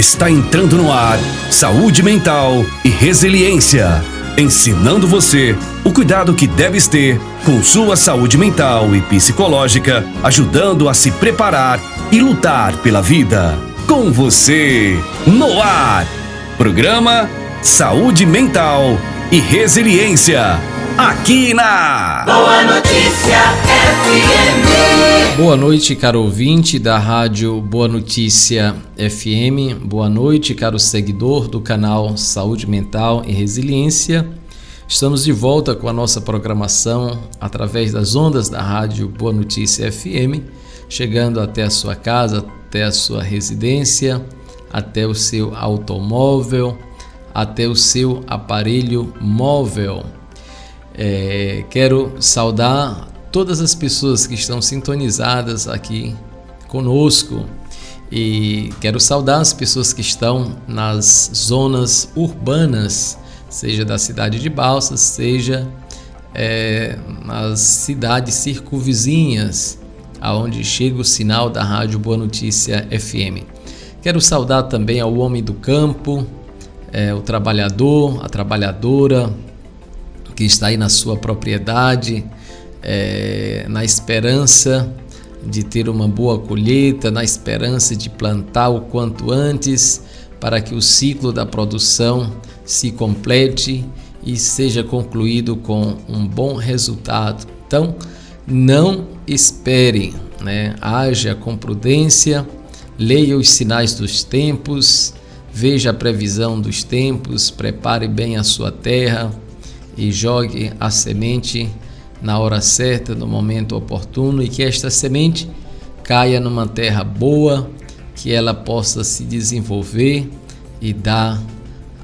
Está entrando no ar Saúde Mental e Resiliência, ensinando você o cuidado que deves ter com sua saúde mental e psicológica, ajudando a se preparar e lutar pela vida. Com você, no ar, programa Saúde Mental e Resiliência, aqui na Boa Notícia FM. Boa noite, caro ouvinte da rádio Boa Notícia FM. Boa noite, caro seguidor do canal Saúde Mental e Resiliência. Estamos de volta com a nossa programação através das ondas da rádio Boa Notícia FM, chegando até a sua casa, até a sua residência, até o seu automóvel, até o seu aparelho móvel. Quero saudar todas as pessoas que estão sintonizadas aqui conosco e quero saudar as pessoas que estão nas zonas urbanas, seja da cidade de Balsas, seja nas cidades circunvizinhas, aonde chega o sinal da rádio Boa Notícia FM. Quero saudar também ao homem do campo, o trabalhador, a trabalhadora que está aí na sua propriedade, na esperança de ter uma boa colheita, na esperança de plantar o quanto antes, para que o ciclo da produção se complete e seja concluído com um bom resultado. Então, não espere, haja com prudência, leia os sinais dos tempos, veja a previsão dos tempos, prepare bem a sua terra e jogue a semente na hora certa, no momento oportuno, e que esta semente caia numa terra boa, que ela possa se desenvolver e dar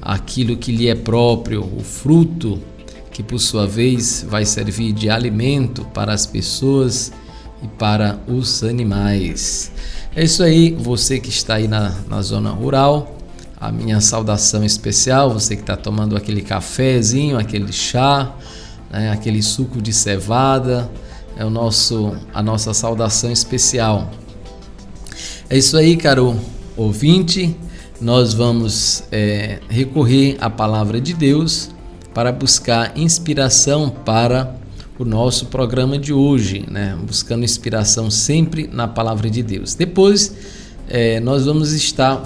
aquilo que lhe é próprio, o fruto, que por sua vez vai servir de alimento para as pessoas e para os animais. É isso aí, você que está aí na zona rural, a minha saudação especial, você que está tomando aquele cafezinho, aquele chá, aquele suco de cevada, a nossa saudação especial. É isso aí, caro ouvinte, nós vamos recorrer à palavra de Deus para buscar inspiração para o nosso programa de hoje, buscando inspiração sempre na palavra de Deus. Depois nós vamos estar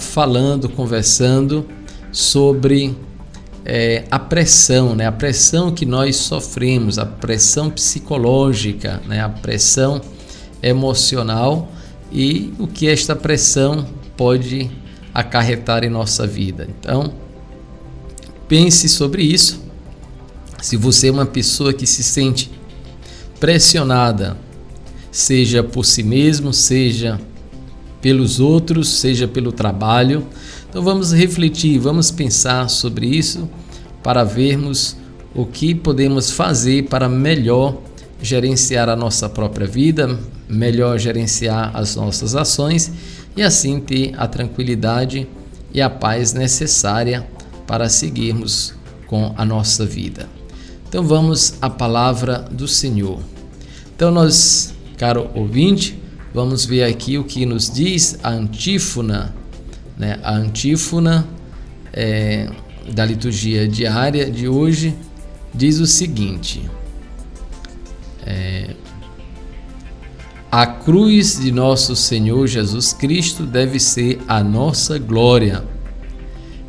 conversando sobre a pressão, a pressão que nós sofremos, a pressão psicológica, a pressão emocional e o que esta pressão pode acarretar em nossa vida. Então, pense sobre isso. Se você é uma pessoa que se sente pressionada, seja por si mesmo, seja pelos outros, seja pelo trabalho, então vamos refletir, vamos pensar sobre isso para vermos o que podemos fazer para melhor gerenciar a nossa própria vida, melhor gerenciar as nossas ações e assim ter a tranquilidade e a paz necessária para seguirmos com a nossa vida. Então vamos à palavra do Senhor. Então nós, caro ouvinte, vamos ver aqui o que nos diz a antífona, a antífona da liturgia diária de hoje diz o seguinte: a cruz de nosso Senhor Jesus Cristo deve ser a nossa glória.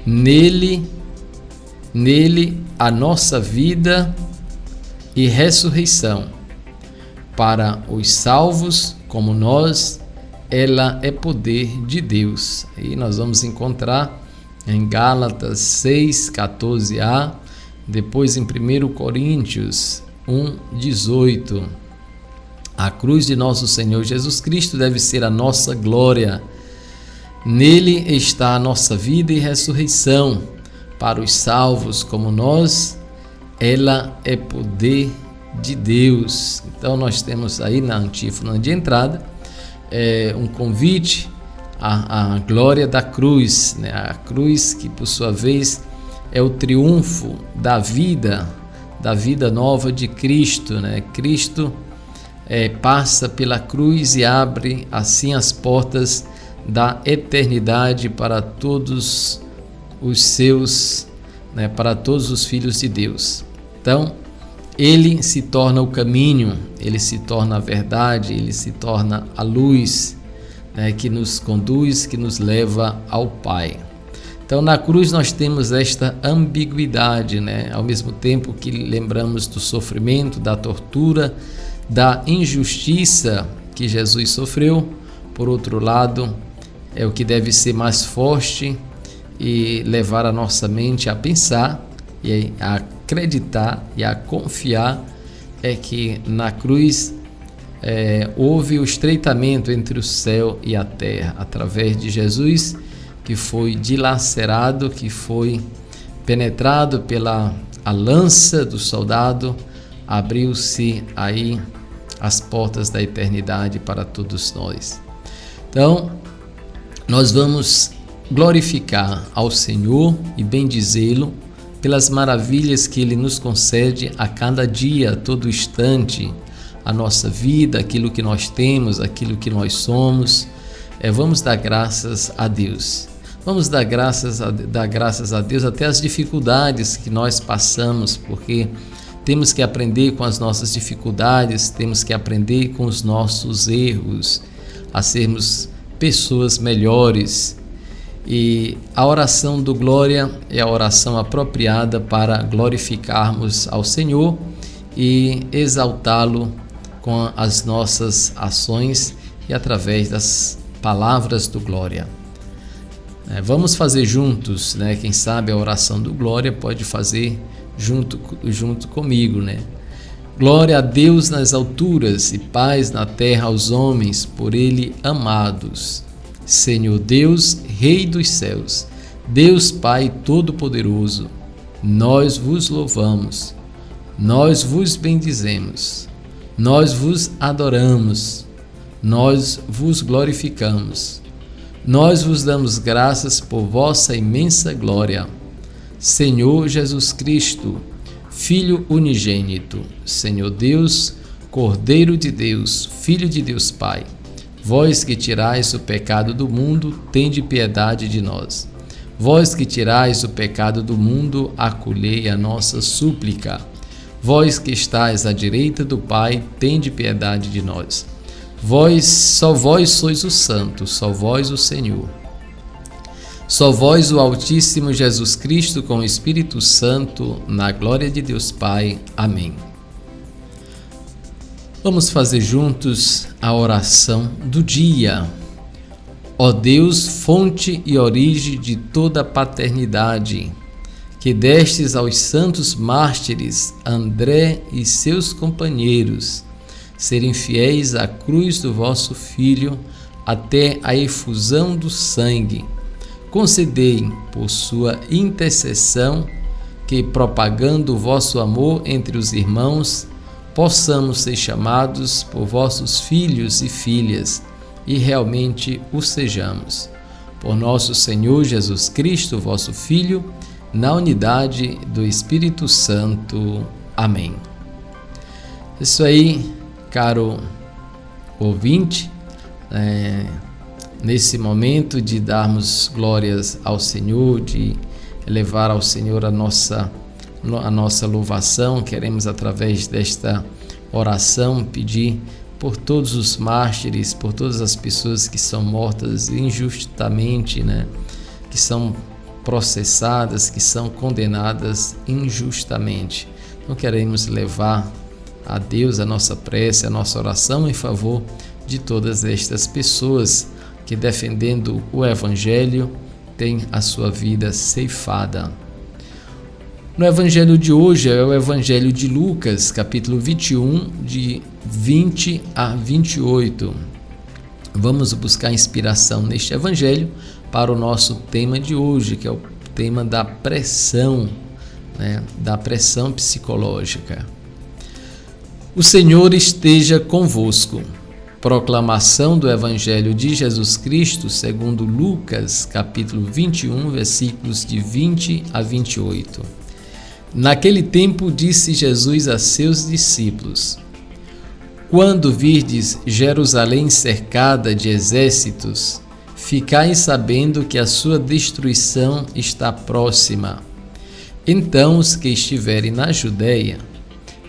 Nele a nossa vida e ressurreição. Para os salvos como nós, ela é poder de Deus. E nós vamos encontrar em Gálatas 6:14a, depois em 1 Coríntios 1:18. A cruz de nosso Senhor Jesus Cristo deve ser a nossa glória. Nele está a nossa vida e ressurreição. Para os salvos como nós, ela é poder de Deus. Então nós temos aí na antífona de entrada um convite à glória da cruz, a cruz que por sua vez é o triunfo da vida nova de Cristo, Cristo passa pela cruz e abre assim as portas da eternidade para todos os seus, para todos os filhos de Deus. Então, ele se torna o caminho, ele se torna a verdade, ele se torna a luz, que nos conduz, que nos leva ao Pai. Então, na cruz nós temos esta ambiguidade, ao mesmo tempo que lembramos do sofrimento, da tortura, da injustiça que Jesus sofreu. Por outro lado, é o que deve ser mais forte e levar a nossa mente a pensar e a acreditar e a confiar, é que na cruz houve o estreitamento entre o céu e a terra, através de Jesus, que foi dilacerado, que foi penetrado pela a lança do soldado, abriu-se aí as portas da eternidade para todos nós. Então, nós vamos glorificar ao Senhor e bendizê-lo pelas maravilhas que Ele nos concede a cada dia, a todo instante, a nossa vida, aquilo que nós temos, aquilo que nós somos. Vamos dar graças a Deus. Vamos dar graças a Deus até as dificuldades que nós passamos, porque temos que aprender com as nossas dificuldades, temos que aprender com os nossos erros, a sermos pessoas melhores. E a oração do Glória é a oração apropriada para glorificarmos ao Senhor e exaltá-lo com as nossas ações e através das palavras do Glória. Vamos fazer juntos, quem sabe a oração do Glória pode fazer junto comigo, Glória a Deus nas alturas e paz na terra aos homens por Ele amados. Senhor Deus, Rei dos céus, Deus Pai Todo-Poderoso, nós vos louvamos, nós vos bendizemos, nós vos adoramos, nós vos glorificamos, nós vos damos graças por vossa imensa glória. Senhor Jesus Cristo, Filho unigênito, Senhor Deus, Cordeiro de Deus, Filho de Deus Pai, vós que tirais o pecado do mundo, tende piedade de nós. Vós que tirais o pecado do mundo, acolhei a nossa súplica. Vós que estáis à direita do Pai, tende piedade de nós. Só vós sois o Santo, só vós o Senhor. Só vós o Altíssimo Jesus Cristo com o Espírito Santo, na glória de Deus Pai. Amém. Vamos fazer juntos a oração do dia. Ó Deus, fonte e origem de toda a paternidade, que destes aos santos mártires André e seus companheiros serem fiéis à cruz do vosso Filho até a efusão do sangue, concedei por sua intercessão que, propagando o vosso amor entre os irmãos, possamos ser chamados por vossos filhos e filhas, e realmente o sejamos. Por nosso Senhor Jesus Cristo, vosso Filho, na unidade do Espírito Santo. Amém. Isso aí, caro ouvinte, nesse momento de darmos glórias ao Senhor, de elevar ao Senhor a nossa louvação, queremos através desta oração pedir por todos os mártires, por todas as pessoas que são mortas injustamente, que são processadas, que são condenadas injustamente. Então queremos levar a Deus a nossa prece, a nossa oração em favor de todas estas pessoas que, defendendo o Evangelho, têm a sua vida ceifada. No Evangelho de hoje é o Evangelho de Lucas, capítulo 21, de 20 a 28. Vamos buscar inspiração neste Evangelho para o nosso tema de hoje, que é o tema da pressão, da pressão psicológica. O Senhor esteja convosco. Proclamação do Evangelho de Jesus Cristo segundo Lucas, capítulo 21, versículos de 20 a 28. Naquele tempo disse Jesus a seus discípulos: Quando virdes Jerusalém cercada de exércitos, ficai sabendo que a sua destruição está próxima. Então os que estiverem na Judéia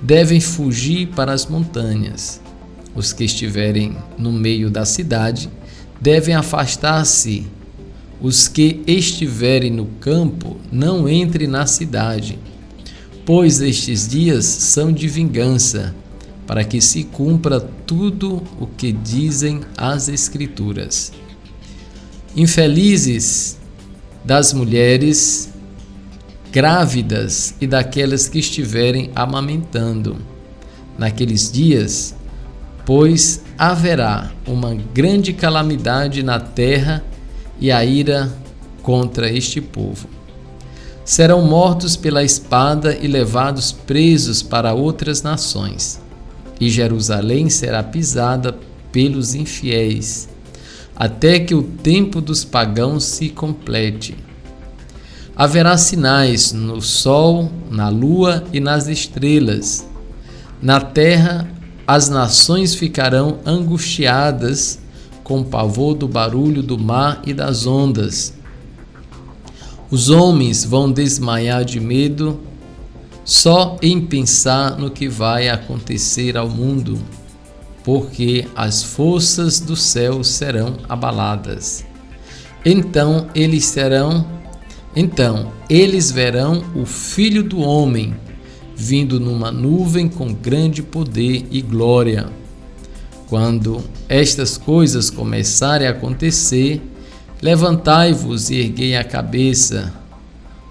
devem fugir para as montanhas. Os que estiverem no meio da cidade devem afastar-se. Os que estiverem no campo não entrem na cidade, pois estes dias são de vingança, para que se cumpra tudo o que dizem as Escrituras. Infelizes das mulheres grávidas e daquelas que estiverem amamentando naqueles dias, pois haverá uma grande calamidade na terra e a ira contra este povo. Serão mortos pela espada e levados presos para outras nações, e Jerusalém será pisada pelos infiéis, até que o tempo dos pagãos se complete. Haverá sinais no sol, na lua e nas estrelas. Na terra, as nações ficarão angustiadas com pavor do barulho do mar e das ondas. Os homens vão desmaiar de medo só em pensar no que vai acontecer ao mundo, porque as forças do céu serão abaladas. Então eles verão o Filho do Homem vindo numa nuvem com grande poder e glória. Quando estas coisas começarem a acontecer, levantai-vos e erguei a cabeça,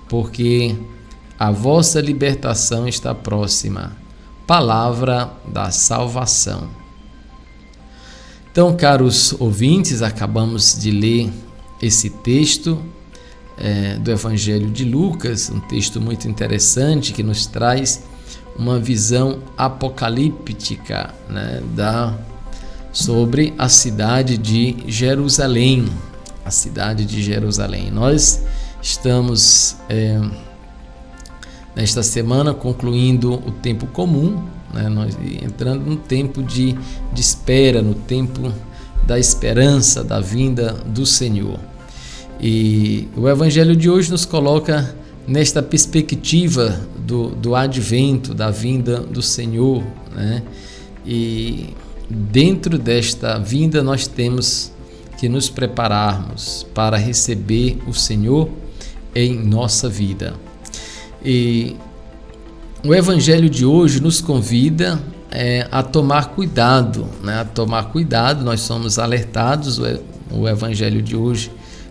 porque a vossa libertação está próxima. Palavra da salvação. Então, caros ouvintes, acabamos de ler esse texto do Evangelho de Lucas, um texto muito interessante que nos traz uma visão apocalíptica, né, sobre a cidade de Jerusalém. A cidade de Jerusalém. Nós estamos nesta semana concluindo o tempo comum, né, nós entrando no tempo de espera, no tempo da esperança da vinda do Senhor. E o Evangelho de hoje nos coloca nesta perspectiva do advento, da vinda do Senhor, né? E dentro desta vinda nós temos que nos prepararmos para receber o Senhor em nossa vida. E o Evangelho de hoje nos convida a tomar cuidado, né? A tomar cuidado. Nós somos alertados, o Evangelho de hoje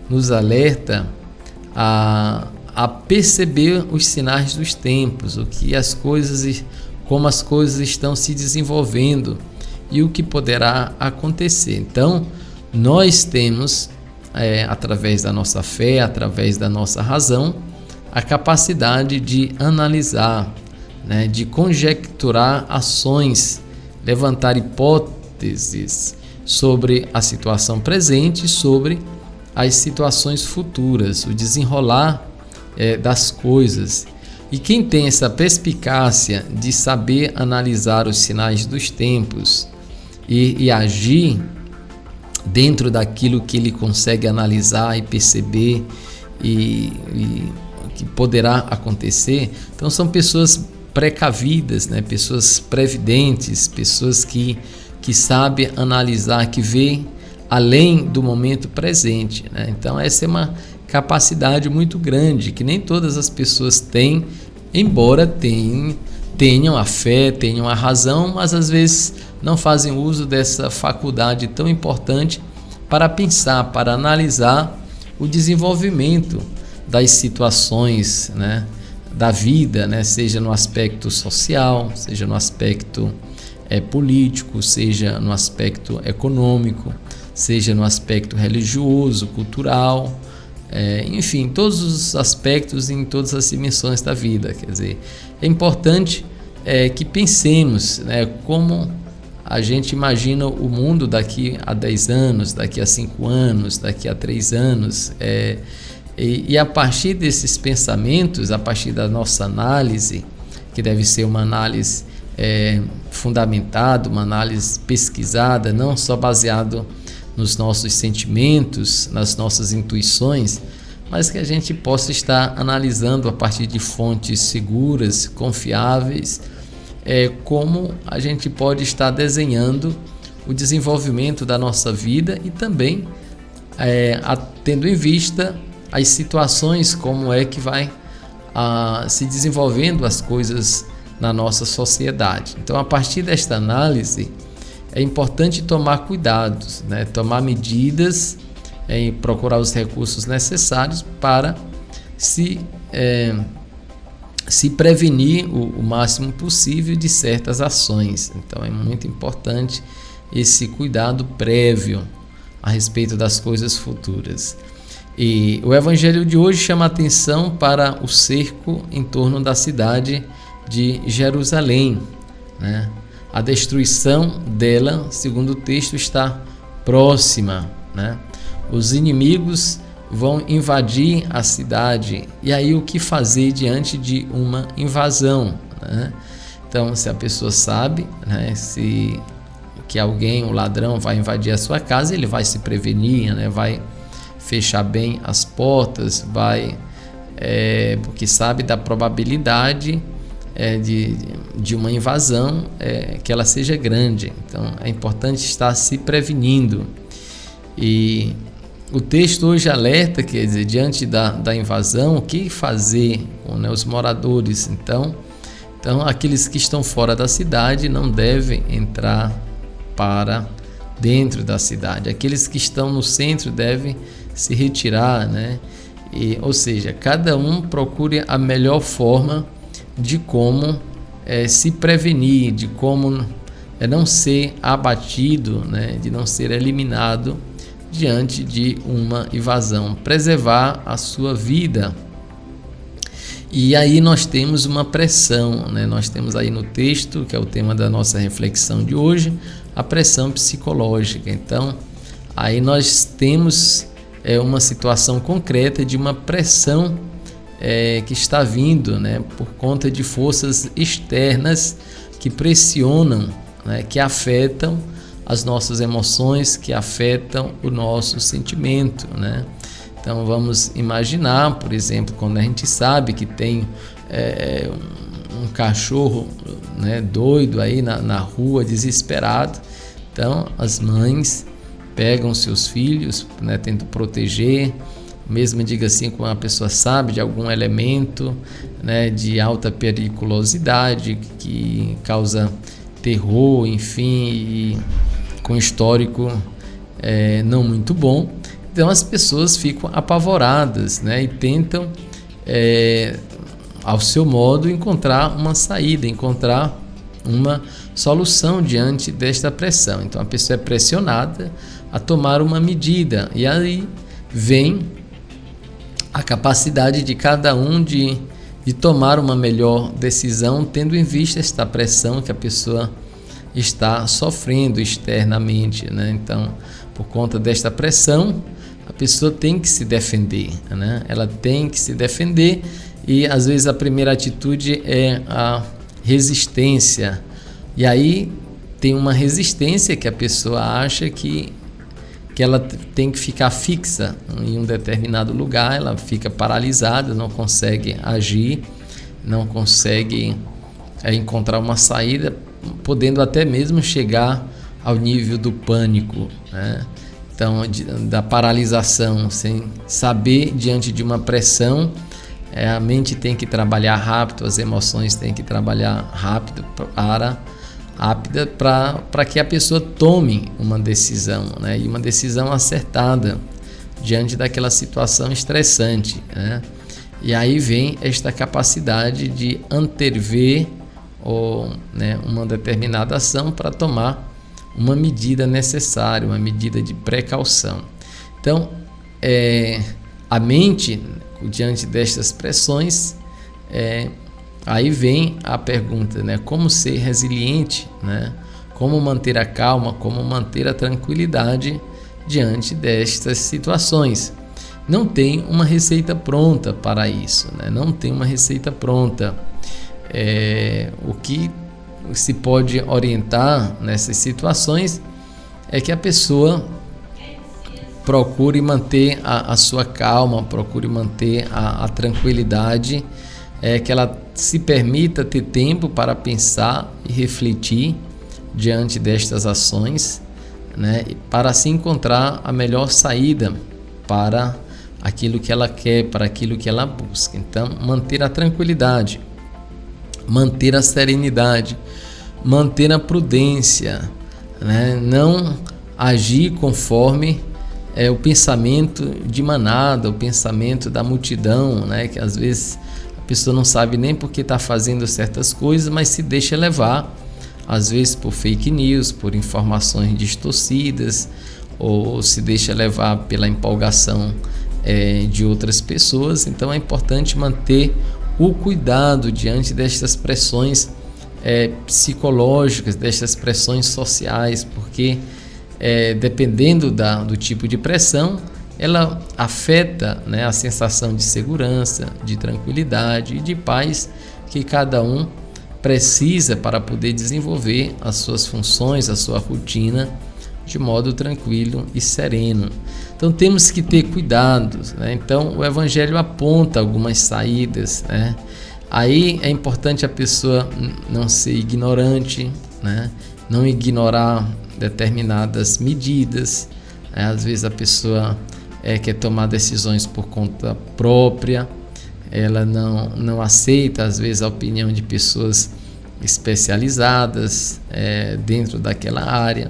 nos alerta a perceber os sinais dos tempos, como as coisas estão se desenvolvendo e o que poderá acontecer. Então, nós temos, através da nossa fé, através da nossa razão, a capacidade de analisar, né, de conjecturar ações, levantar hipóteses sobre a situação presente e sobre as situações futuras, o desenrolar das coisas. E quem tem essa perspicácia de saber analisar os sinais dos tempos e agir dentro daquilo que ele consegue analisar e perceber e que poderá acontecer, então são pessoas precavidas, né? Pessoas previdentes, pessoas que sabem analisar, que vê além do momento presente, né? Então essa é uma capacidade muito grande que nem todas as pessoas têm, embora tenham a fé, tenham a razão, mas às vezes não fazem uso dessa faculdade tão importante para pensar, para analisar o desenvolvimento das situações, né, da vida, né, seja no aspecto social, seja no aspecto político, seja no aspecto econômico, seja no aspecto religioso, cultural, enfim, todos os aspectos em todas as dimensões da vida. Quer dizer, é importante que pensemos, né, como a gente imagina o mundo daqui a 10 anos, daqui a 5 anos, daqui a 3 anos, e a partir desses pensamentos, a partir da nossa análise, que deve ser uma análise fundamentada, uma análise pesquisada, não só baseado nos nossos sentimentos, nas nossas intuições, mas que a gente possa estar analisando a partir de fontes seguras, confiáveis, como a gente pode estar desenhando o desenvolvimento da nossa vida e também tendo em vista as situações, como é que vai se desenvolvendo as coisas na nossa sociedade. Então, a partir desta análise, é importante tomar cuidados, né? Tomar medidas e procurar os recursos necessários para se prevenir o máximo possível de certas ações. Então, é muito importante esse cuidado prévio a respeito das coisas futuras. E o Evangelho de hoje chama a atenção para o cerco em torno da cidade de Jerusalém, né? A destruição dela, segundo o texto, está próxima, né? Os inimigos vão invadir a cidade. E aí, o que fazer diante de uma invasão, né? Então, se a pessoa sabe, né, que alguém, um ladrão, vai invadir a sua casa, ele vai se prevenir, né? Vai fechar bem as portas, porque sabe da probabilidade de uma invasão, que ela seja grande. Então é importante estar se prevenindo. E o texto hoje alerta, quer dizer, diante da invasão, o que fazer com, né, os moradores. Então aqueles que estão fora da cidade não devem entrar para dentro da cidade. Aqueles que estão no centro devem se retirar, né? Ou seja, cada um procure a melhor forma de como se prevenir, de como não ser abatido, né? De não ser eliminado diante de uma invasão, preservar a sua vida. E aí nós temos uma pressão, né? Nós temos aí no texto, que é o tema da nossa reflexão de hoje, a pressão psicológica. Então, aí nós temos uma situação concreta de uma pressão que está vindo, né, por conta de forças externas que pressionam, né, que afetam as nossas emoções, que afetam o nosso sentimento, né? Então vamos imaginar, por exemplo, quando a gente sabe que tem um cachorro, né, doido aí na rua, desesperado. Então as mães pegam seus filhos, né, tentam proteger, mesmo diga assim, quando a pessoa sabe de algum elemento, né, de alta periculosidade que causa terror, enfim, e com histórico não muito bom. Então as pessoas ficam apavoradas, né, e tentam, ao seu modo, encontrar uma saída, encontrar uma solução diante desta pressão. Então a pessoa é pressionada a tomar uma medida, e aí vem a capacidade de cada um de tomar uma melhor decisão, tendo em vista esta pressão que a pessoa está sofrendo externamente, né? Então, por conta desta pressão, a pessoa tem que se defender, né? Ela tem que se defender, e às vezes a primeira atitude é a resistência. E aí tem uma resistência que a pessoa acha que ela tem que ficar fixa em um determinado lugar, ela fica paralisada, não consegue agir, não consegue encontrar uma saída, podendo até mesmo chegar ao nível do pânico, né? Então, da paralisação, sem saber diante de uma pressão, a mente tem que trabalhar rápido, as emoções têm que trabalhar rápido para que a pessoa tome uma decisão, né? E uma decisão acertada diante daquela situação estressante, né? E aí vem esta capacidade de antever uma determinada ação para tomar uma medida necessária, uma medida de precaução. Então, a mente, diante destas pressões, aí vem a pergunta, né? Como ser resiliente, né? Como manter a calma, como manter a tranquilidade diante destas situações. Não tem uma receita pronta para isso, né? Não tem uma receita pronta. O que se pode orientar nessas situações é que a pessoa procure manter a sua calma, procure manter a tranquilidade, que ela se permita ter tempo para pensar e refletir diante destas ações, né, para assim encontrar a melhor saída para aquilo que ela quer, para aquilo que ela busca. Então, manter a tranquilidade, manter a serenidade, manter a prudência, né, não agir conforme o pensamento de manada, o pensamento da multidão, né, que às vezes a pessoa não sabe nem por que está fazendo certas coisas, mas se deixa levar, às vezes por fake news, por informações distorcidas, ou se deixa levar pela empolgação de outras pessoas. Então é importante manter o cuidado diante destas pressões psicológicas, destas pressões sociais, porque dependendo do tipo de pressão, ela afeta, né, a sensação de segurança, de tranquilidade e de paz que cada um precisa para poder desenvolver as suas funções, a sua rotina de modo tranquilo e sereno. Então temos que ter cuidados, né? Então o Evangelho aponta algumas saídas, né? Aí é importante a pessoa não ser ignorante, né? Não ignorar determinadas medidas, né? Às vezes a pessoa quer tomar decisões por conta própria, ela não aceita às vezes a opinião de pessoas especializadas dentro daquela área.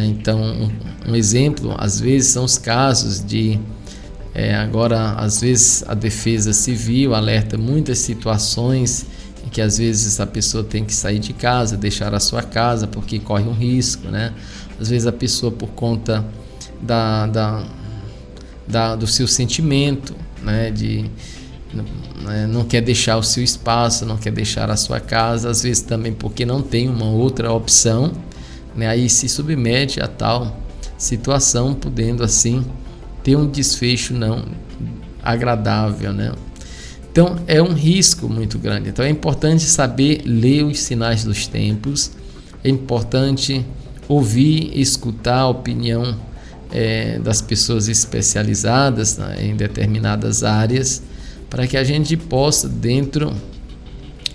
Então um exemplo às vezes são os casos de agora às vezes a defesa civil alerta muitas situações em que às vezes a pessoa tem que sair de casa, deixar a sua casa porque corre um risco, né? Às vezes a pessoa por conta do seu sentimento, né, não quer deixar o seu espaço, não quer deixar a sua casa, às vezes também porque não tem uma outra opção, né, aí se submete a tal situação, podendo assim ter um desfecho não agradável, né? Então é um risco muito grande. Então é importante saber ler os sinais dos tempos, é importante ouvir e escutar a opinião das pessoas especializadas, né, em determinadas áreas, para que a gente possa, dentro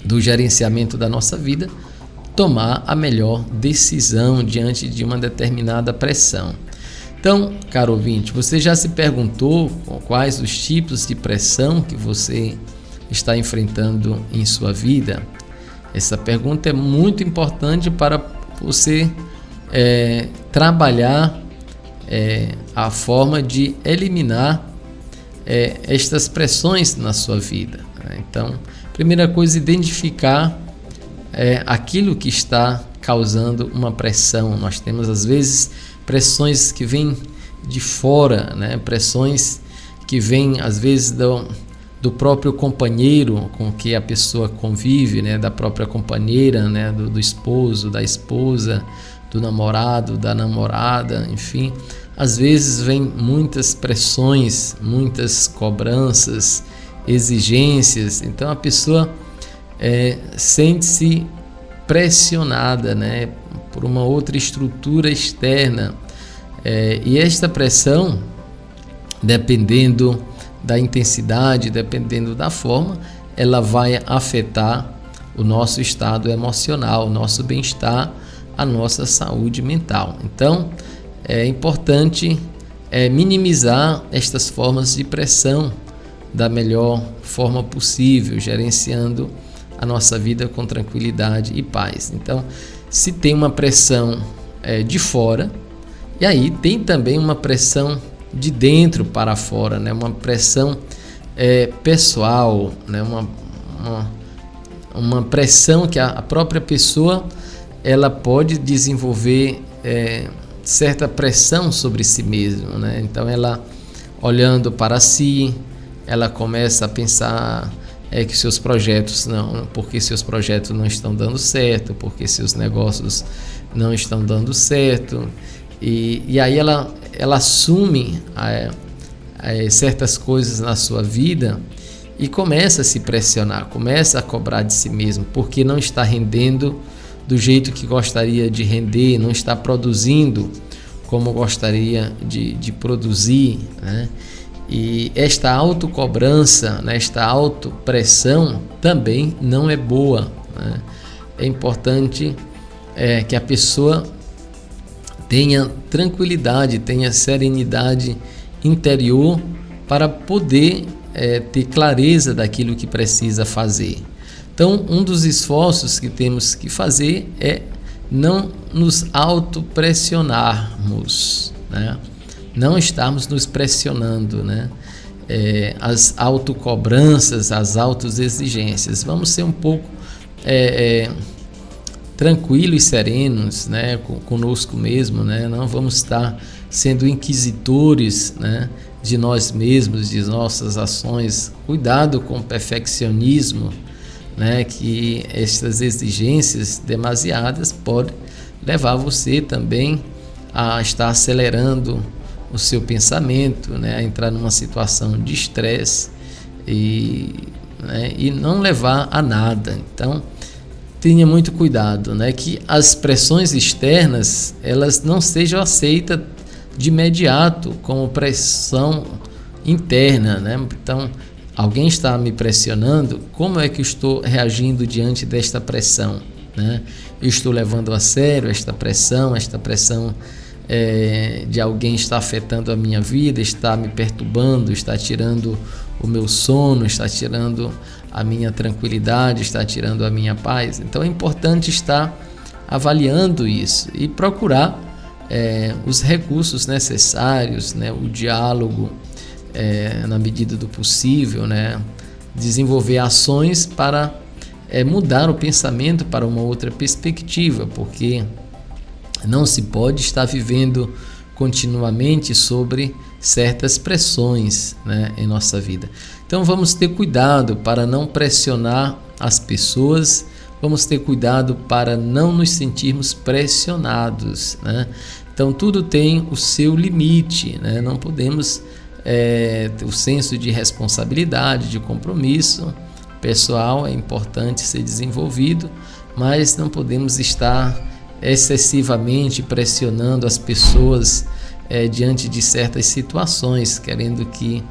do gerenciamento da nossa vida, tomar a melhor decisão diante de uma determinada pressão. Então, caro ouvinte, você já se perguntou quais os tipos de pressão que você está enfrentando em sua vida? Essa pergunta é muito importante para você trabalhar a forma de eliminar estas pressões na sua vida. Então, primeira coisa, identificar aquilo que está causando uma pressão. Nós temos às vezes pressões que vêm de fora, né? Pressões que vêm às vezes do próprio companheiro com que a pessoa convive, né? Da própria companheira, né? Do esposo, da esposa, do namorado, da namorada, enfim. Às vezes vem muitas pressões, muitas cobranças, exigências. Então a pessoa sente-se pressionada, né, por uma outra estrutura externa. E esta pressão, dependendo da intensidade, dependendo da forma, ela vai afetar o nosso estado emocional, o nosso bem-estar, a nossa saúde mental. Então, é importante minimizar estas formas de pressão da melhor forma possível, gerenciando a nossa vida com tranquilidade e paz. Então, se tem uma pressão de fora, e aí tem também uma pressão de dentro para fora, né? Uma pressão pessoal, né? Uma pressão que a própria pessoa ela pode desenvolver certa pressão sobre si mesma, né? Então ela, olhando para si, ela começa a pensar que seus projetos porque seus projetos não estão dando certo, porque seus negócios não estão dando certo, e aí ela assume certas coisas na sua vida e começa a se pressionar, começa a cobrar de si mesmo, porque não está rendendo do jeito que gostaria de render, não está produzindo como gostaria de produzir, né? E esta autocobrança, né, esta autopressão também não é boa, né? É importante que a pessoa tenha tranquilidade, tenha serenidade interior para poder ter clareza daquilo que precisa fazer. Então, um dos esforços que temos que fazer é não nos autopressionarmos, né? Não estarmos nos pressionando, né? As autocobranças, as autoexigências. Vamos ser um pouco tranquilos e serenos, né? Conosco mesmo, né? Não vamos estar sendo inquisitores, né? De nós mesmos, de nossas ações. Cuidado com o perfeccionismo, né? Que estas exigências demasiadas podem levar você também a estar acelerando o seu pensamento, né? A entrar numa situação de estresse e não levar a nada. Então, tenha muito cuidado, né? Que as pressões externas elas não sejam aceitas de imediato como pressão interna, né? Então, alguém está me pressionando, como é que eu estou reagindo diante desta pressão, né? Eu estou levando a sério esta pressão de alguém está afetando a minha vida, está me perturbando, está tirando o meu sono, está tirando a minha tranquilidade, está tirando a minha paz. Então é importante estar avaliando isso e procurar os recursos necessários, né? O diálogo na medida do possível, né? Desenvolver ações para mudar o pensamento para uma outra perspectiva, porque não se pode estar vivendo continuamente sobre certas pressões, né, em nossa vida. Então vamos ter cuidado para não pressionar as pessoas, vamos ter cuidado para não nos sentirmos pressionados, né? Então tudo tem o seu limite, né? Não podemos ter o senso de responsabilidade, de compromisso pessoal é importante ser desenvolvido, mas não podemos estar excessivamente pressionando as pessoas diante de certas situações, querendo que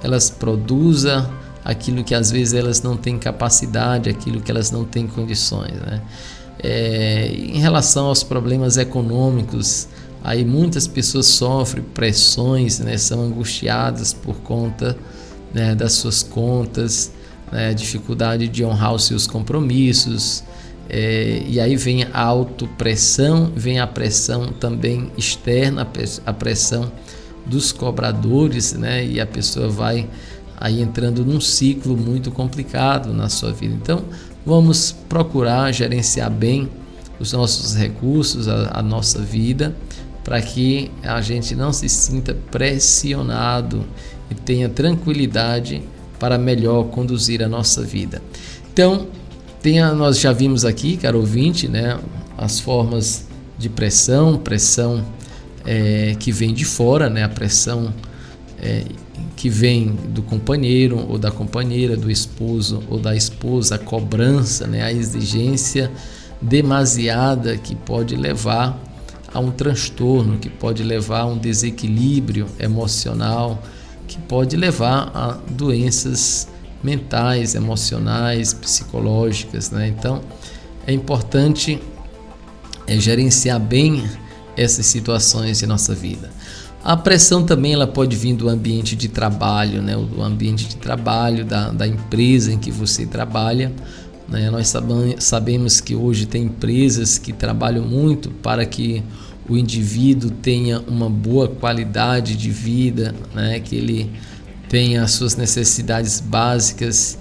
elas produzam aquilo que às vezes elas não têm capacidade, aquilo que elas não têm condições, né? Em relação aos problemas econômicos, aí muitas pessoas sofrem pressões, né? São angustiadas por conta, né, das suas contas, né? Dificuldade de honrar os seus compromissos. E aí vem a autopressão, vem a pressão também externa, a pressão dos cobradores, né? E a pessoa vai aí entrando num ciclo muito complicado na sua vida. Então, vamos procurar gerenciar bem os nossos recursos, a nossa vida, para que a gente não se sinta pressionado e tenha tranquilidade para melhor conduzir a nossa vida. Então, nós já vimos aqui, caro ouvinte, né, as formas de pressão que vem de fora, né, a pressão que vem do companheiro ou da companheira, do esposo ou da esposa, a cobrança, né, a exigência demasiada que pode levar a um transtorno, que pode levar a um desequilíbrio emocional, que pode levar a doenças mentais, emocionais, psicológicas, né? Então é importante gerenciar bem essas situações em nossa vida. A pressão também ela pode vir do ambiente de trabalho, né? Do ambiente de trabalho, da empresa em que você trabalha, né? Nós sabemos que hoje tem empresas que trabalham muito para que o indivíduo tenha uma boa qualidade de vida, né? Que ele tenha as suas necessidades básicas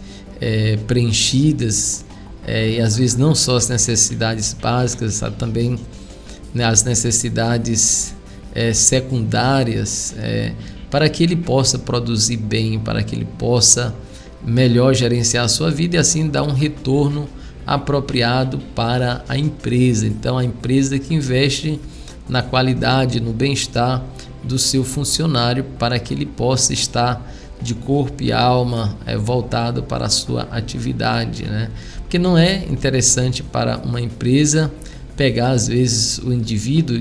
preenchidas, e às vezes não só as necessidades básicas, também, né, as necessidades secundárias, para que ele possa produzir bem, para que ele possa melhor gerenciar a sua vida e assim dar um retorno apropriado para a empresa. Então, a empresa que investe na qualidade, no bem-estar do seu funcionário, para que ele possa estar de corpo e alma voltado para a sua atividade, né? Porque não é interessante para uma empresa pegar às vezes o indivíduo,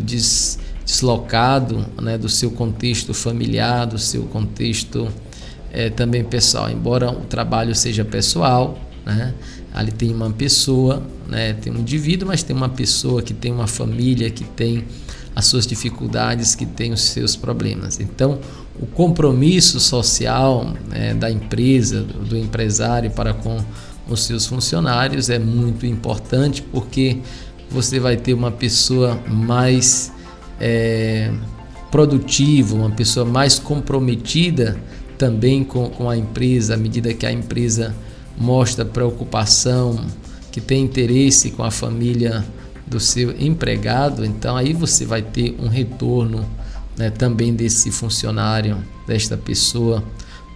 deslocado, né, do seu contexto familiar, do seu contexto também pessoal. Embora o trabalho seja pessoal, né, ali tem uma pessoa, né, tem um indivíduo, mas tem uma pessoa que tem uma família, que tem as suas dificuldades, que tem os seus problemas. Então, o compromisso social, né, da empresa, do empresário para com os seus funcionários é muito importante, porque você vai ter uma pessoa mais produtiva, uma pessoa mais comprometida também com a empresa, à medida que a empresa mostra preocupação, que tem interesse com a família do seu empregado. Então aí você vai ter um retorno, né, também desse funcionário, desta pessoa,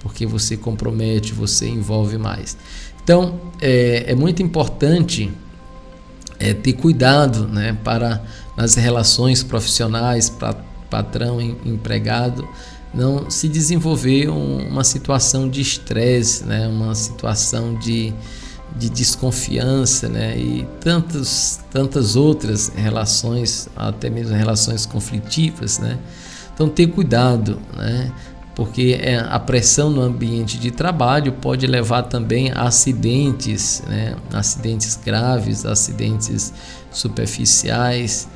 porque você compromete, você envolve mais. Então é muito importante ter cuidado, né, para nas relações profissionais, patrão e empregado, não se desenvolver uma situação de estresse, né, uma situação de desconfiança, né, e tantas outras relações, até mesmo relações conflitivas, né. Então ter cuidado, né, porque a pressão no ambiente de trabalho pode levar também a acidentes, né, acidentes graves, acidentes superficiais,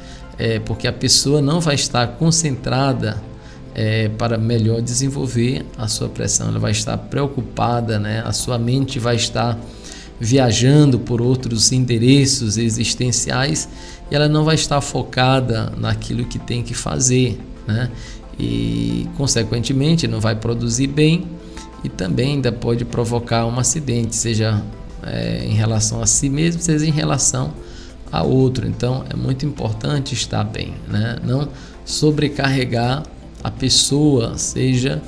porque a pessoa não vai estar concentrada para melhor desenvolver a sua pressão, ela vai estar preocupada, né, a sua mente vai estar viajando por outros endereços existenciais e ela não vai estar focada naquilo que tem que fazer, né? E consequentemente não vai produzir bem e também ainda pode provocar um acidente, seja em relação a si mesmo, seja em relação a outro. Então é muito importante estar bem, né? Não sobrecarregar a pessoa, seja,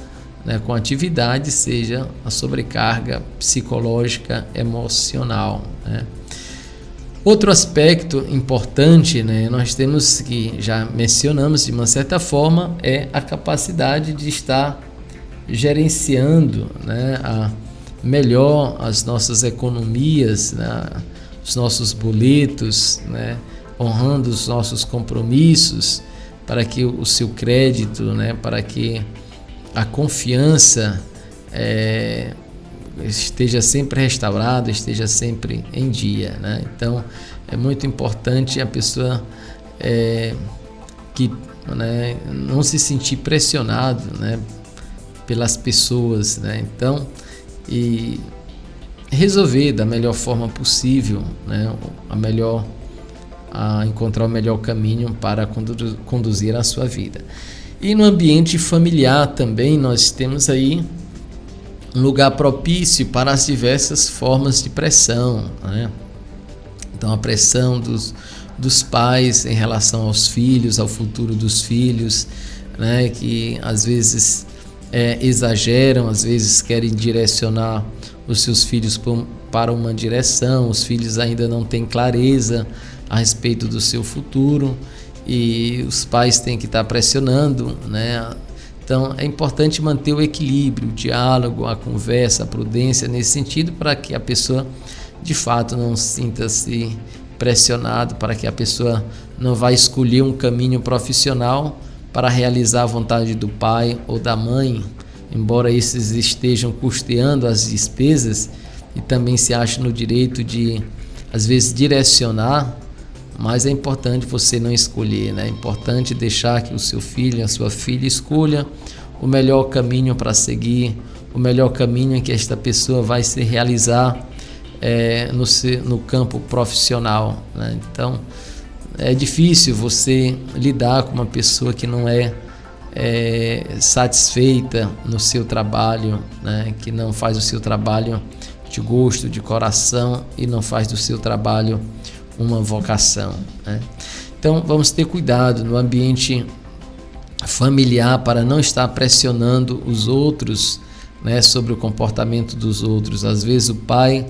né, com atividade, seja a sobrecarga psicológica, emocional, né? Outro aspecto importante, né, nós temos que já mencionamos de uma certa forma, é a capacidade de estar gerenciando, né, melhor as nossas economias, né, os nossos boletos, né, honrando os nossos compromissos, para que o seu crédito, né, para que a confiança esteja sempre restaurada, esteja sempre em dia, né? Então é muito importante a pessoa que, né, não se sentir pressionado, né, pelas pessoas, né? Então, e resolver da melhor forma possível, né, a encontrar o melhor caminho para conduzir a sua vida. E no ambiente familiar também nós temos aí um lugar propício para as diversas formas de pressão, né? Então a pressão dos pais em relação aos filhos, ao futuro dos filhos, né, que às vezes exageram, às vezes querem direcionar os seus filhos para uma direção, os filhos ainda não têm clareza a respeito do seu futuro e os pais têm que estar pressionando, né? Então é importante manter o equilíbrio, o diálogo, a conversa, a prudência nesse sentido, para que a pessoa de fato não sinta-se pressionado, para que a pessoa não vá escolher um caminho profissional para realizar a vontade do pai ou da mãe, embora esses estejam custeando as despesas e também se achem no direito de, às vezes, direcionar, mas é importante você não escolher, né? É importante deixar que o seu filho, a sua filha escolha o melhor caminho para seguir, o melhor caminho em que esta pessoa vai se realizar no campo profissional, né? Então, é difícil você lidar com uma pessoa que não é satisfeita no seu trabalho, né? Que não faz o seu trabalho de gosto, de coração e não faz do seu trabalho uma vocação, né? Então vamos ter cuidado no ambiente familiar para não estar pressionando os outros, né, sobre o comportamento dos outros. Às vezes o pai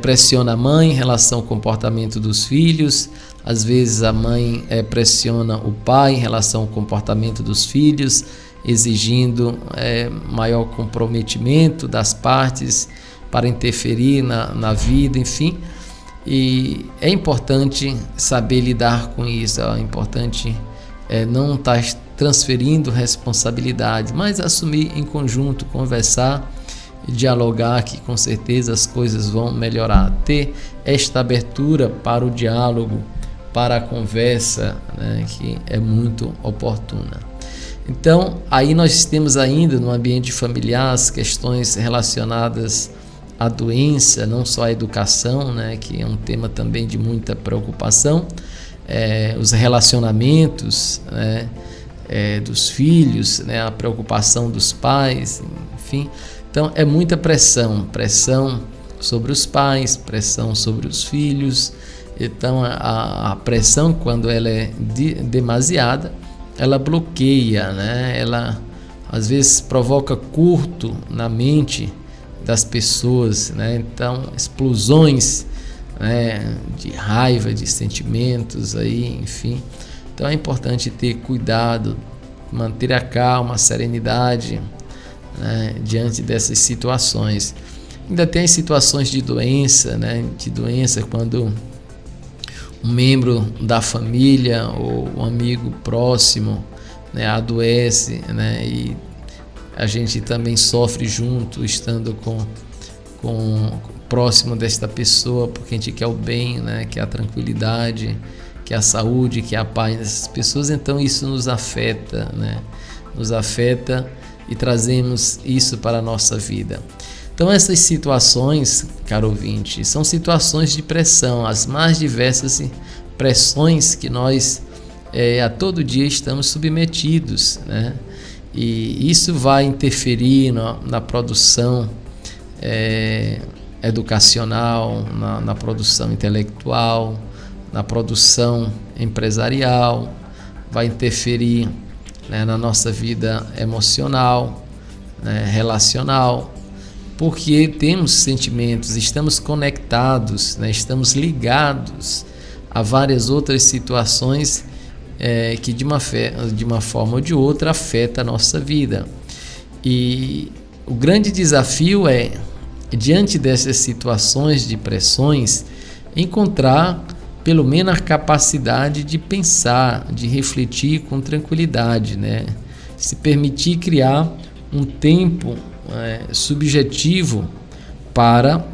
pressiona a mãe em relação ao comportamento dos filhos, às vezes a mãe pressiona o pai em relação ao comportamento dos filhos, exigindo maior comprometimento das partes para interferir na vida, enfim. E é importante saber lidar com isso, é importante não estar transferindo responsabilidade, mas assumir em conjunto, conversar e dialogar, que com certeza as coisas vão melhorar. Ter esta abertura para o diálogo, para a conversa, né, que é muito oportuna. Então, aí nós temos ainda no ambiente familiar as questões relacionadas à doença, não só a educação, né, que é um tema também de muita preocupação, os relacionamentos, né, dos filhos, né, a preocupação dos pais, enfim. Então, é muita pressão sobre os pais, pressão sobre os filhos. Então, a pressão, quando ela é demasiada, ela bloqueia, né? Ela às vezes provoca curto na mente das pessoas, né? Então, explosões, né, de raiva, de sentimentos aí, enfim. Então é importante ter cuidado, manter a calma, a serenidade, né, diante dessas situações. Ainda tem as situações de doença, né? De doença quando um membro da família ou um amigo próximo, né, adoece, né, e a gente também sofre junto, estando próximo desta pessoa, porque a gente quer o bem, né, quer a tranquilidade, quer a saúde, quer a paz dessas pessoas. Então isso nos afeta, né, nos afeta e trazemos isso para a nossa vida. Então essas situações, caro ouvinte, são situações de pressão, as mais diversas pressões que nós a todo dia estamos submetidos, né? E isso vai interferir na produção educacional, na produção intelectual, na produção empresarial, vai interferir, né, na nossa vida emocional, né, relacional, porque temos sentimentos, estamos conectados, né, estamos ligados a várias outras situações que de uma forma ou de outra afeta a nossa vida. E o grande desafio é, diante dessas situações de pressões, encontrar pelo menos a capacidade de pensar, de refletir com tranquilidade, né? Se permitir criar um tempo subjetivo para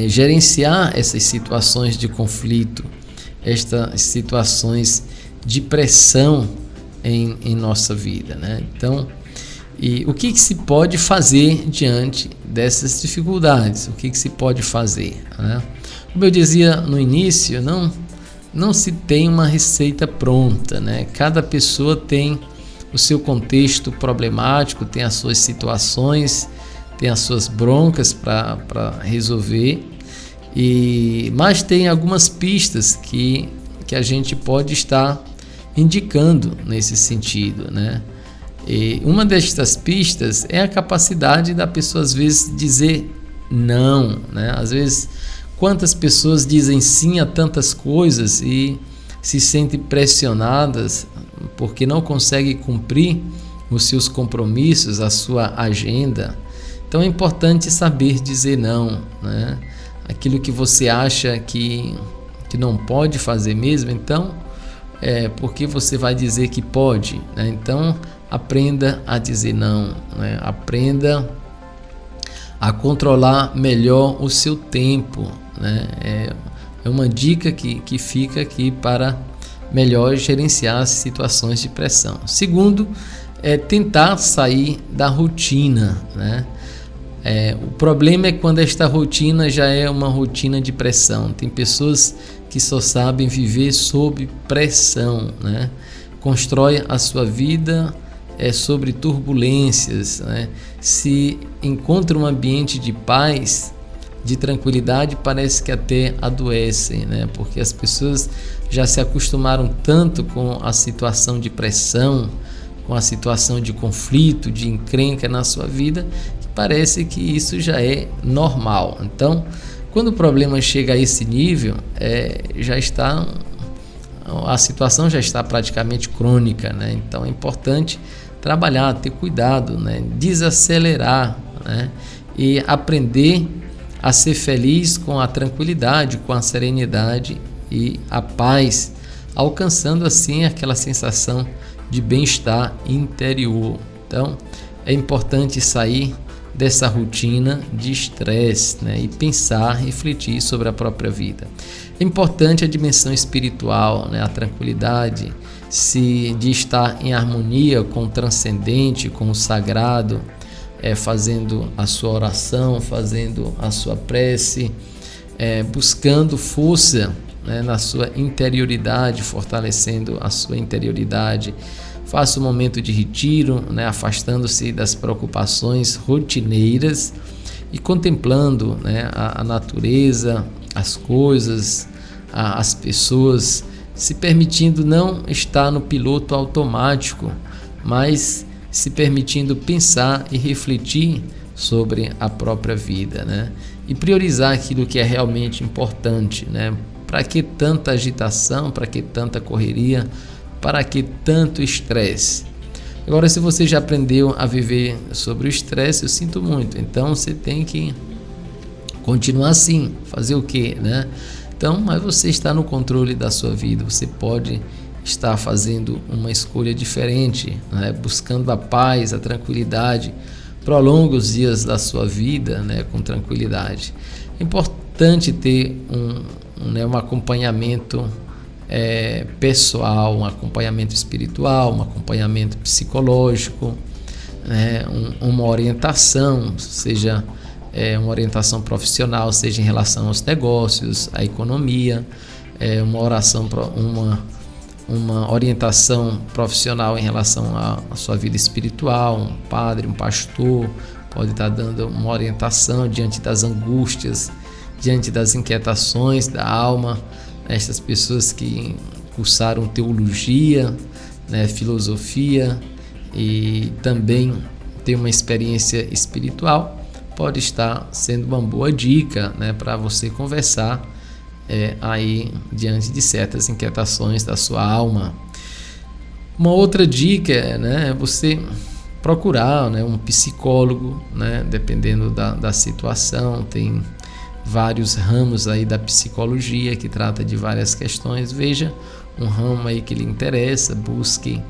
gerenciar essas situações de conflito, estas situações de pressão em nossa vida, né? Então, e o que se pode fazer diante dessas dificuldades? O que se pode fazer, né? Como eu dizia no início, não se tem uma receita pronta, né? Cada pessoa tem o seu contexto problemático, tem as suas situações, tem as suas broncas para resolver, mas tem algumas pistas que a gente pode estar indicando nesse sentido, né? E uma destas pistas é a capacidade da pessoa, às vezes, dizer não, né? Às vezes, quantas pessoas dizem sim a tantas coisas e se sentem pressionadas porque não conseguem cumprir os seus compromissos, a sua agenda. Então é importante saber dizer não, né? Aquilo que você acha que não pode fazer mesmo, então porque você vai dizer que pode, né? Então aprenda a dizer não, né? Aprenda a controlar melhor o seu tempo, né? É uma dica que fica aqui para melhor gerenciar as situações de pressão. Segundo, tentar sair da rotina, né? O problema é quando esta rotina já é uma rotina de pressão. Tem pessoas que só sabem viver sob pressão, né? Constrói a sua vida sobre turbulências, né? Se encontra um ambiente de paz, de tranquilidade, parece que até adoecem, né? Porque as pessoas já se acostumaram tanto com a situação de pressão, com a situação de conflito, de encrenca na sua vida, que parece que isso já é normal. Então, quando o problema chega a esse nível, a situação já está praticamente crônica, né? Então é importante trabalhar, ter cuidado, né? Desacelerar, né? E aprender a ser feliz com a tranquilidade, com a serenidade e a paz alcançando assim aquela sensação de bem-estar interior. Então, é importante sair dessa rotina de estresse, né, e pensar, refletir sobre a própria vida. É importante a dimensão espiritual, né, a tranquilidade, de estar em harmonia com o transcendente, com o sagrado, fazendo a sua oração, fazendo a sua prece, buscando força, né, na sua interioridade, fortalecendo a sua interioridade. Faça um momento de retiro, né, afastando-se das preocupações rotineiras e contemplando, né, a natureza, as coisas, as pessoas, se permitindo não estar no piloto automático, mas se permitindo pensar e refletir sobre a própria vida, né? E priorizar aquilo que é realmente importante, né? Para que tanta agitação, para que tanta correria, para que tanto estresse? Agora, se você já aprendeu a viver sobre o estresse, eu sinto muito, então você tem que continuar assim, fazer o quê, né? Então, mas você está no controle da sua vida, você pode estar fazendo uma escolha diferente, né? Buscando a paz, a tranquilidade. Prolongue os dias da sua vida, né, com tranquilidade. É importante ter um acompanhamento pessoal, um acompanhamento espiritual, um acompanhamento psicológico, né, uma orientação, seja uma orientação profissional, seja em relação aos negócios, à economia, uma orientação profissional em relação à sua vida espiritual. Um padre, um pastor pode estar dando uma orientação diante das angústias, diante das inquietações da alma. Essas pessoas que cursaram teologia, né, filosofia e também tem uma experiência espiritual, pode estar sendo uma boa dica, né, para você conversar aí diante de certas inquietações da sua alma. Uma outra dica é você procurar, né, um psicólogo, né, dependendo da situação. Tem vários ramos aí da psicologia que trata de várias questões. Veja um ramo aí que lhe interessa, busque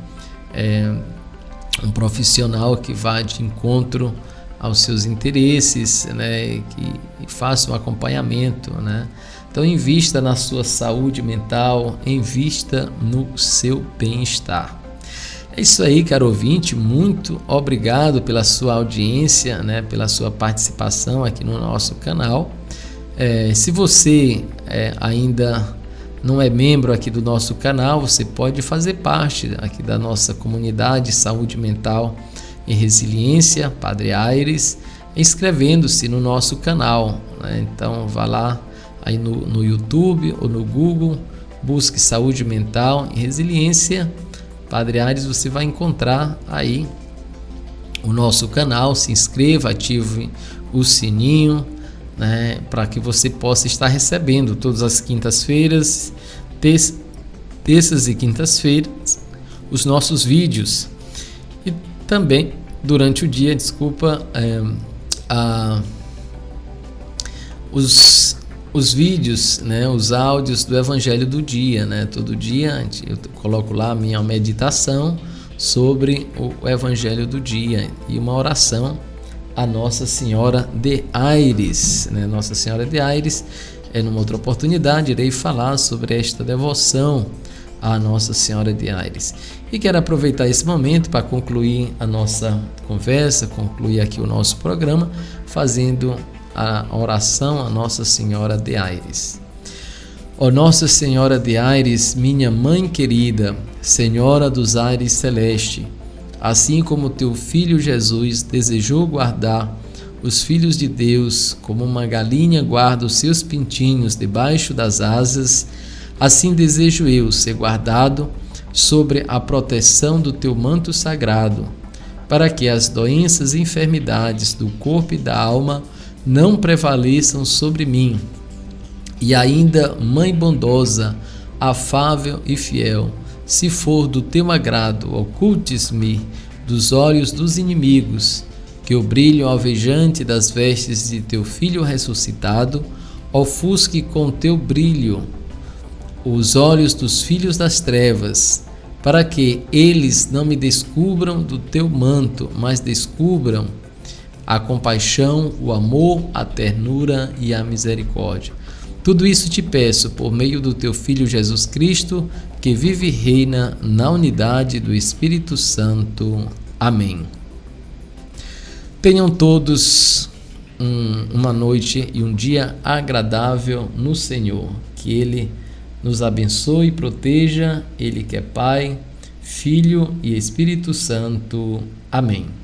um profissional que vá de encontro aos seus interesses, né, e faça um acompanhamento, né. Então, invista na sua saúde mental, invista no seu bem-estar. É isso aí, caro ouvinte, muito obrigado pela sua audiência, né, pela sua participação aqui no nosso canal. Se você ainda não é membro aqui do nosso canal, você pode fazer parte aqui da nossa comunidade Saúde Mental e Resiliência, Padre Aires, inscrevendo-se no nosso canal, né? Então, vá lá aí no YouTube ou no Google, busque Saúde Mental e Resiliência, Padre Aires, você vai encontrar aí o nosso canal. Se inscreva, ative o sininho, né, para que você possa estar recebendo todas as quintas-feiras, terças e quintas-feiras, os nossos vídeos. E também durante o dia, os vídeos, né, os áudios do Evangelho do dia, né? Todo dia eu coloco lá a minha meditação sobre o Evangelho do dia e uma oração a Nossa Senhora de Aires, né? Nossa Senhora de Aires, numa outra oportunidade irei falar sobre esta devoção à Nossa Senhora de Aires. E quero aproveitar esse momento para concluir a nossa conversa, concluir aqui o nosso programa, fazendo a oração a Nossa Senhora de Aires. Ó Nossa Senhora de Aires, minha Mãe querida, Senhora dos Aires Celeste, assim como teu Filho Jesus desejou guardar os filhos de Deus como uma galinha guarda os seus pintinhos debaixo das asas, assim desejo eu ser guardado sobre a proteção do teu manto sagrado, para que as doenças e enfermidades do corpo e da alma não prevaleçam sobre mim. E ainda, Mãe bondosa, afável e fiel, se for do teu agrado, ocultes-me dos olhos dos inimigos, que o brilho alvejante das vestes de teu Filho ressuscitado ofusque com teu brilho os olhos dos filhos das trevas, para que eles não me descubram do teu manto, mas descubram a compaixão, o amor, a ternura e a misericórdia. Tudo isso te peço por meio do teu Filho Jesus Cristo, que vive e reina na unidade do Espírito Santo. Amém. Tenham todos uma noite e um dia agradável no Senhor. Que Ele nos abençoe e proteja, Ele que é Pai, Filho e Espírito Santo. Amém.